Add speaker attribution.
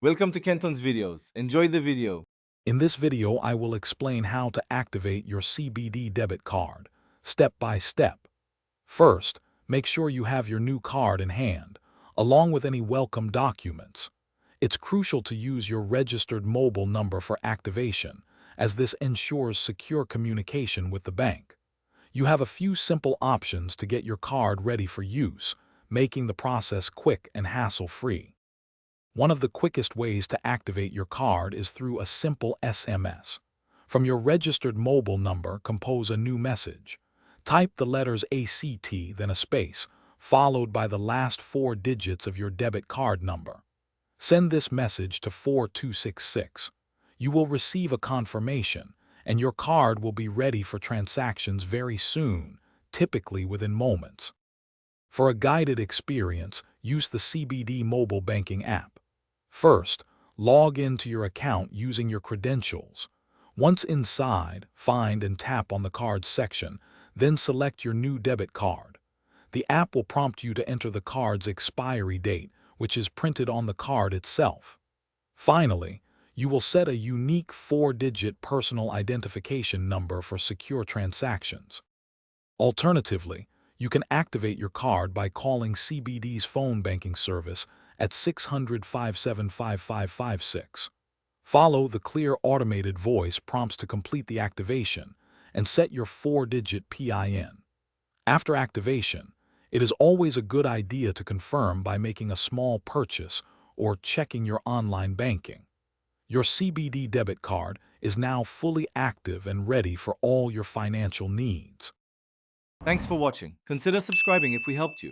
Speaker 1: Welcome to Kenton's videos. Enjoy the video.
Speaker 2: In this video, I will explain how to activate your CBD debit card, step by step. First, make sure you have your new card in hand, along with any welcome documents. It's crucial to use your registered mobile number for activation, as this ensures secure communication with the bank. You have a few simple options to get your card ready for use, making the process quick and hassle-free. One of the quickest ways to activate your card is through a simple SMS. From your registered mobile number, compose a new message. Type the letters ACT, then a space, followed by the last four digits of your debit card number. Send this message to 4266. You will receive a confirmation, and your card will be ready for transactions very soon, typically within moments. For a guided experience, use the CBD mobile banking app. First, log into your account using your credentials. Once inside, find and tap on the Cards section, then select your new debit card. The app will prompt you to enter the card's expiry date, which is printed on the card itself. Finally, you will set a unique 4-digit personal identification number for secure transactions. Alternatively, you can activate your card by calling CBD's phone banking service at 600-575-5556. Follow the clear automated voice prompts to complete the activation and set your 4-digit PIN. After activation, it is always a good idea to confirm by making a small purchase or checking your online banking. Your CBD debit card is now fully active and ready for all your financial needs.
Speaker 1: Thanks for watching. Consider subscribing if we helped you.